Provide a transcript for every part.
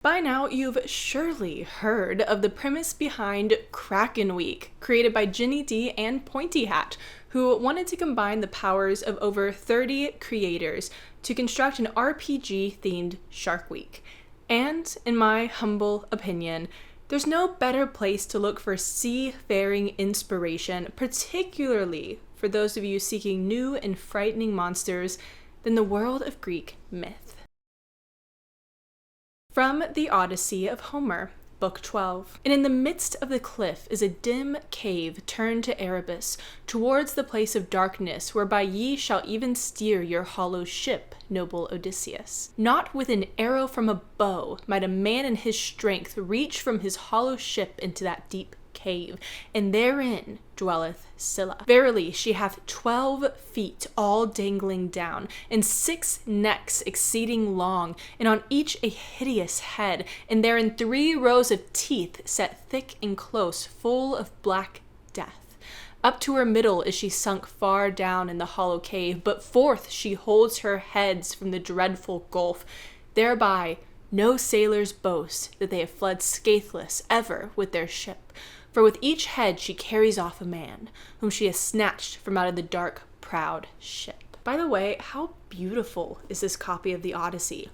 By now, you've surely heard of the premise behind Kraken Week, created by Ginny D and Pointy Hat, who wanted to combine the powers of over 30 creators to construct an RPG-themed Shark Week. And, in my humble opinion, there's no better place to look for seafaring inspiration, particularly for those of you seeking new and frightening monsters, than the world of Greek myth. From the Odyssey of Homer, Book 12. And in the midst of the cliff is a dim cave turned to Erebus, towards the place of darkness, whereby ye shall even steer your hollow ship, noble Odysseus. Not with an arrow from a bow might a man in his strength reach from his hollow ship into that deep cave, and therein dwelleth Scylla. Verily, she hath 12 feet all dangling down, and 6 necks exceeding long, and on each a hideous head, and therein 3 rows of teeth set thick and close, full of black death. Up to her middle is she sunk far down in the hollow cave, but forth she holds her heads from the dreadful gulf. Thereby no sailors boast that they have fled scatheless ever with their ship. For with each head she carries off a man, whom she has snatched from out of the dark, proud ship. By the way, how beautiful is this copy of the Odyssey?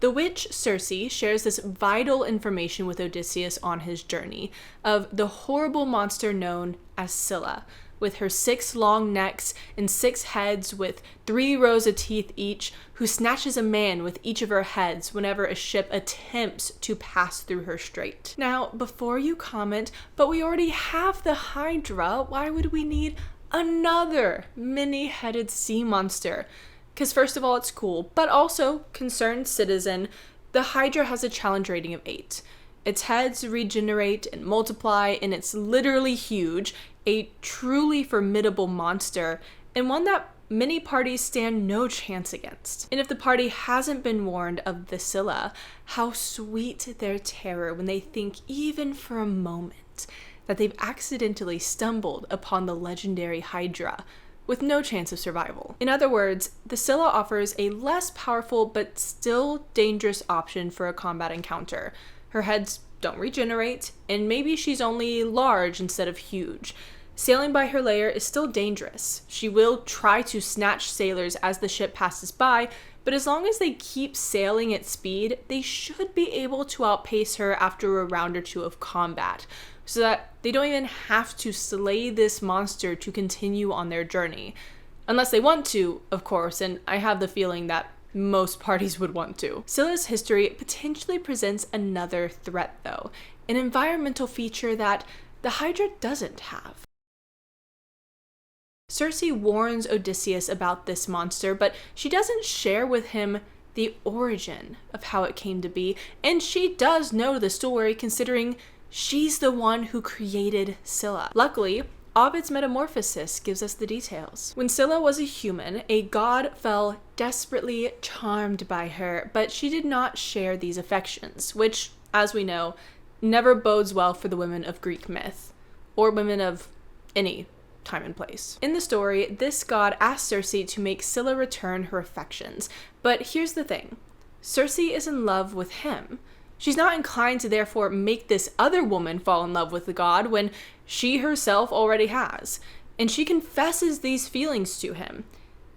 The witch Circe shares this vital information with Odysseus on his journey of the horrible monster known as Scylla, with her 6 long necks and 6 heads with 3 rows of teeth each, who snatches a man with each of her heads whenever a ship attempts to pass through her strait. Now, before you comment, but we already have the Hydra, why would we need another many-headed sea monster? Because first of all, it's cool, but also, concerned citizen, the Hydra has a challenge rating of 8. Its heads regenerate and multiply, and it's literally huge, a truly formidable monster, and one that many parties stand no chance against. And if the party hasn't been warned of the Scylla, how sweet their terror when they think even for a moment that they've accidentally stumbled upon the legendary Hydra, with no chance of survival. In other words, the Scylla offers a less powerful but still dangerous option for a combat encounter. Her heads don't regenerate, and maybe she's only large instead of huge. Sailing by her lair is still dangerous. She will try to snatch sailors as the ship passes by, but as long as they keep sailing at speed, they should be able to outpace her after a round or 2 of combat, so that they don't even have to slay this monster to continue on their journey. Unless they want to, of course, and I have the feeling that most parties would want to. Scylla's history potentially presents another threat though, an environmental feature that the Hydra doesn't have. Circe warns Odysseus about this monster, but she doesn't share with him the origin of how it came to be, and she does know the story considering she's the one who created Scylla. Luckily, Ovid's Metamorphoses gives us the details. When Scylla was a human, a god fell desperately charmed by her, but she did not share these affections, which, as we know, never bodes well for the women of Greek myth, or women of any time and place. In the story, this god asked Circe to make Scylla return her affections, but here's the thing. Circe is in love with him. She's not inclined to therefore make this other woman fall in love with the god when she herself already has, and she confesses these feelings to him.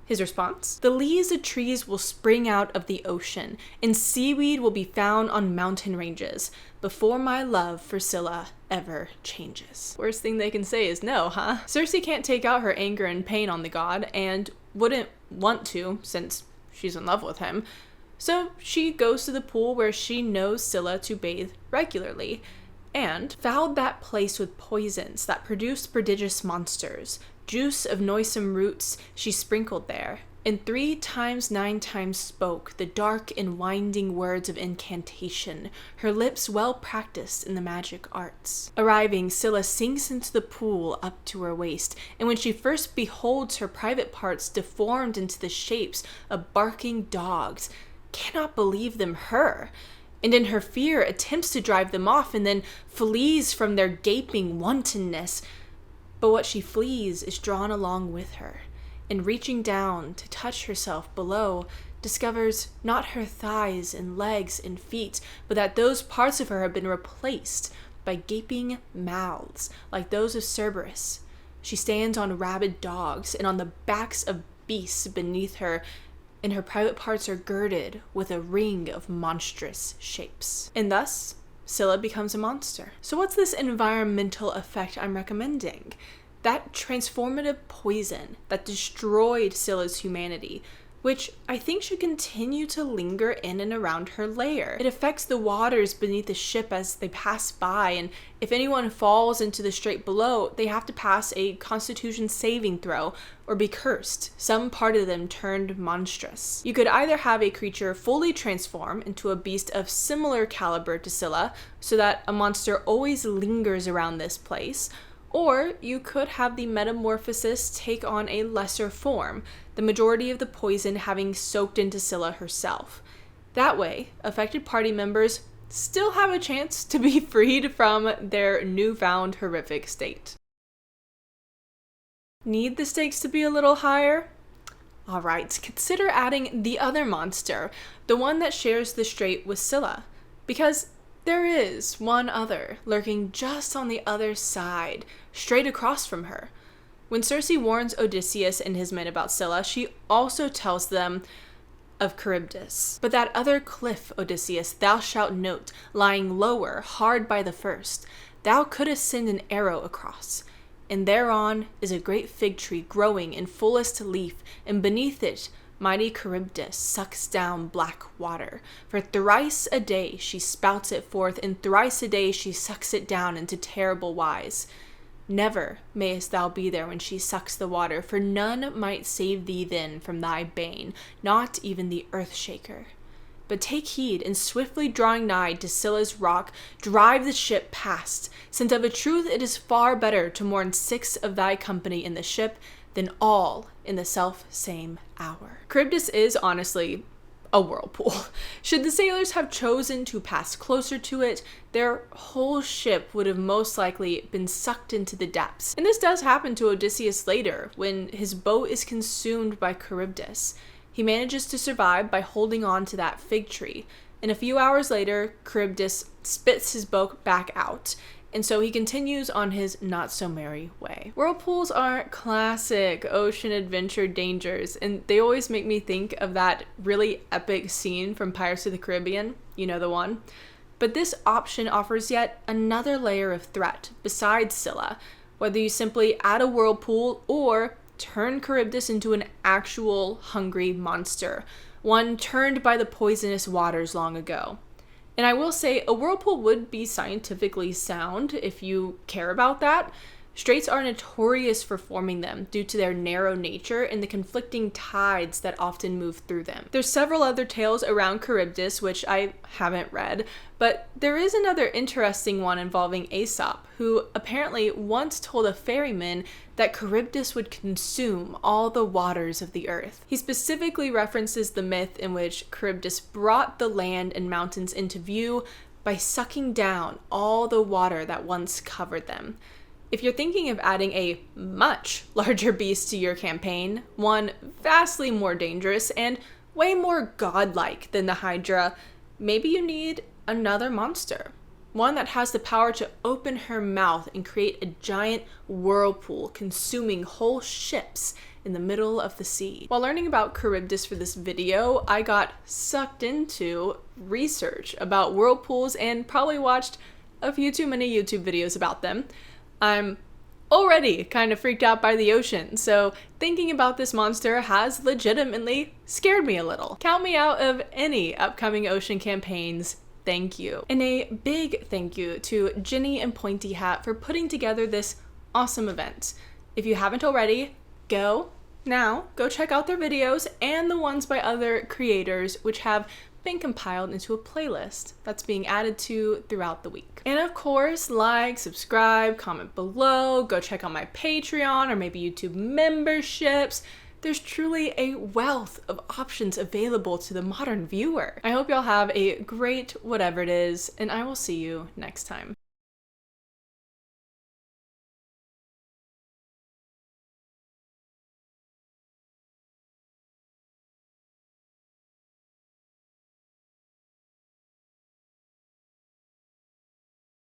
His response? The leaves of trees will spring out of the ocean, and seaweed will be found on mountain ranges, before my love for Scylla ever changes. Worst thing they can say is no, huh? Circe can't take out her anger and pain on the god, and wouldn't want to, since she's in love with him. So she goes to the pool where she knows Scylla to bathe regularly, and fouled that place with poisons that produced prodigious monsters. Juice of noisome roots she sprinkled there, and 3 times 9 times spoke the dark and winding words of incantation, her lips well practiced in the magic arts. Arriving, Scylla sinks into the pool up to her waist, and when she first beholds her private parts deformed into the shapes of barking dogs, cannot believe them her, and in her fear attempts to drive them off, and then flees from their gaping wantonness. But what she flees is drawn along with her, and reaching down to touch herself below, discovers not her thighs and legs and feet, but that those parts of her have been replaced by gaping mouths like those of Cerberus. She stands on rabid dogs and on the backs of beasts beneath her, and her private parts are girded with a ring of monstrous shapes. And thus, Scylla becomes a monster. So what's this environmental effect I'm recommending? That transformative poison that destroyed Scylla's humanity, which I think should continue to linger in and around her lair. It affects the waters beneath the ship as they pass by, and if anyone falls into the strait below, they have to pass a Constitution saving throw or be cursed, some part of them turned monstrous. You could either have a creature fully transform into a beast of similar caliber to Scylla, so that a monster always lingers around this place, or you could have the Metamorphoses take on a lesser form, the majority of the poison having soaked into Scylla herself. That way, affected party members still have a chance to be freed from their newfound horrific state. Need the stakes to be a little higher? Alright, consider adding the other monster, the one that shares the strait with Scylla, because there is one other lurking just on the other side, straight across from her. When Circe warns Odysseus and his men about Scylla, she also tells them of Charybdis. But that other cliff, Odysseus, thou shalt note, lying lower, hard by the first, thou couldst send an arrow across. And thereon is a great fig tree growing in fullest leaf, and beneath it mighty Charybdis sucks down black water. For thrice a day she spouts it forth, and thrice a day she sucks it down into terrible wise. Never mayest thou be there when she sucks the water, for none might save thee then from thy bane, not even the earth-shaker. But take heed, and swiftly drawing nigh to Scylla's rock, drive the ship past, since of a truth it is far better to mourn 6 of thy company in the ship than all in the self-same hour. Charybdis is honestly a whirlpool. Should the sailors have chosen to pass closer to it, their whole ship would have most likely been sucked into the depths. And this does happen to Odysseus later, when his boat is consumed by Charybdis. He manages to survive by holding on to that fig tree, and a few hours later, Charybdis spits his boat back out, and so he continues on his not-so-merry way. Whirlpools are classic ocean adventure dangers, and they always make me think of that really epic scene from Pirates of the Caribbean, you know the one. But this option offers yet another layer of threat besides Scylla, whether you simply add a whirlpool or turn Charybdis into an actual hungry monster, one turned by the poisonous waters long ago. And I will say, a whirlpool would be scientifically sound if you care about that. Straits are notorious for forming them due to their narrow nature and the conflicting tides that often move through them. There's several other tales around Charybdis, which I haven't read, but there is another interesting one involving Aesop, who apparently once told a ferryman that Charybdis would consume all the waters of the earth. He specifically references the myth in which Charybdis brought the land and mountains into view by sucking down all the water that once covered them. If you're thinking of adding a much larger beast to your campaign, one vastly more dangerous and way more godlike than the Hydra, maybe you need another monster. One that has the power to open her mouth and create a giant whirlpool consuming whole ships in the middle of the sea. While learning about Charybdis for this video, I got sucked into research about whirlpools and probably watched a few too many YouTube videos about them. I'm already kind of freaked out by the ocean, so thinking about this monster has legitimately scared me a little. Count me out of any upcoming ocean campaigns, thank you. And a big thank you to Jenny and Pointy Hat for putting together this awesome event. If you haven't already, go check out their videos and the ones by other creators, which have been compiled into a playlist that's being added to throughout the week. And of course, like, subscribe, comment below, go check out my Patreon or maybe YouTube memberships. There's truly a wealth of options available to the modern viewer. I hope y'all have a great whatever it is, and I will see you next time.